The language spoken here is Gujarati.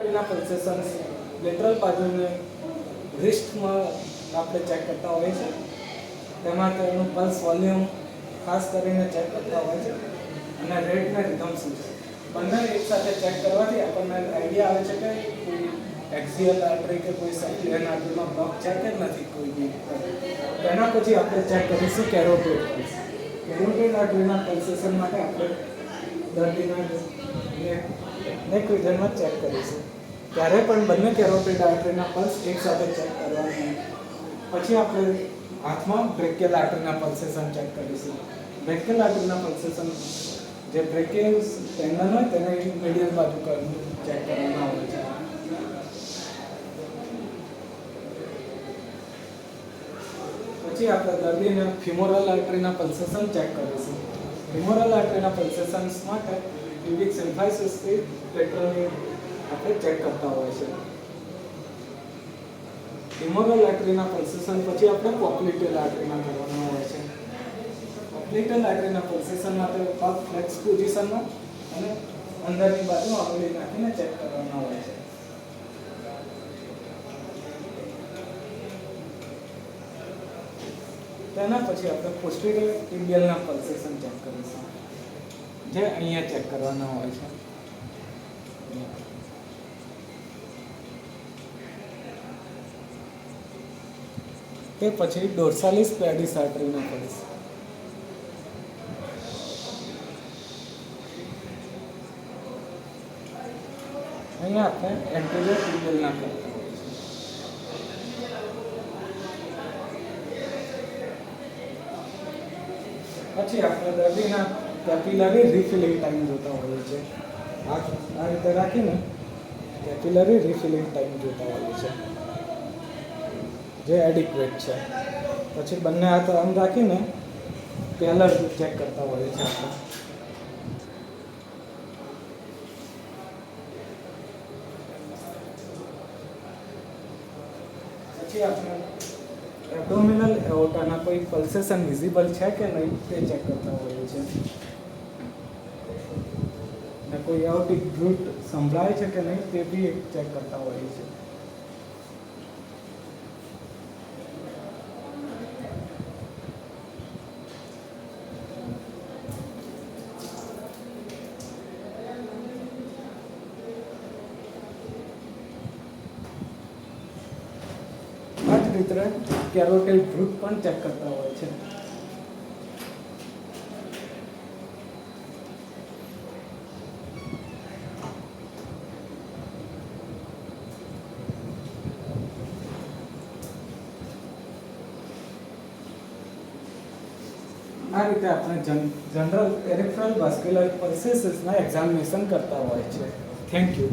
એના પલ્સેશન્સ લેટરલ બાજુને રિસ્ટમાં આપણે ચેક કરતા હોઈએ છીએ. તેમાં તેનું પલ્સ વોલ્યુમ ખાસ કરીને ચેક કરતા હોય છે અને રેટને રિધમ શું છે બંને એકસાથે ચેક કરવાથી આપણને આઈડિયા આવે છે કે કોઈ એક્સિયલ આર્ટરી કે કોઈ સબક્લિયર આર્ટરીમાં બ્લોક છે કે નથી કોઈ બી. તેના પછી આપણે ચેક કરીશું કેરોટિડ પલ્સ. કેરોટિડ આર્ટરીના પલ્સેશન માટે આપણે દર્દીના નેક રિજનમાં ચેક કરીશું. ત્યારે પણ બંને કેરોટિડ આર્ટરીના પલ્સ એકસાથે ચેક કરવાના. પછી આપણે હાથમાં બ્રેકિયલ આર્ટરીના પલ્સેશન ચેક કરીશું. બ્રેકિયલ આર્ટરીના પલ્સેશન જે બ્રેકિયલ ટેન્ડન હોય તેને મીડિયલ બાજુ ચેક કરવાના હોય છે. પછી આપણે દર્દીને ફિમોરલ આર્ટરીના પલ્સેશન ચેક કરીશું. ફિમોરલ આર્ટરીના પલ્સેશન્સ માટે પ્યુબિક સિમ્ફાઇસિસથી લેટરલી આપણે ચેક કરતા હોય છે. ફિમોરલ આર્ટરીના પલ્સેશન પછી આપણે પોપ્લિટેલ આર્ટરીના કરવાના હોય છે. પોપ્લિટેલ આર્ટરીના પલ્સેશન માટે પગ ફ્લેક્સ પોઝિશનમાં અને અંદરની બાજુ આંગળી નાખીને ચેક કરવાના હોય છે. તેના પછી આપણે પોસ્ટિરિયર ટિમ્બિયલના પલ્સેશન ચેક કરીશું, જે અહીંયા ચેક કરવાના હોય છે. તે પછી ડોર્સાલિસ પેડિસ આર્ટરીના પલ્સ. અહીંયા આપણે એન્ટેરિયર ટિમ્બિયલના કરતા હોય છે. પછી આપણે દર્દીના કેપિલરી રિફિલિંગ ટાઈમ જોતા હોઈએ છીએ. આ રીતે રાખીને કેપિલરી રિફિલિંગ ટાઈમ જોતા હોઈએ છીએ, જે એડિક્વેટ છે. પછી બંને હાથ આમ રાખીને પેલર ચેક કરતા હોઈએ છીએ આપણે. પછી આપણે એબ્ડોમિનલ એઓર્ટાના કોઈ પલ્સેશન વિઝિબલ છે કે નહીં તે ચેક કરતા હોઈએ છીએ. અને કોઈ એઓર્ટિક રૂટ સંભળાય છે કે નહીં તે બી ચેક કરતા હોઈએ છીએ. આ જ રીતે કેરોટિડ રૂટ પણ ચેક કરતા હોય છે. આ રીતે આપણે જનરલ પેરિફેરલ વાસ્ક્યુલર પલ્સેસના એક્ઝામિનેશન કરતા હોય છે. Thank you.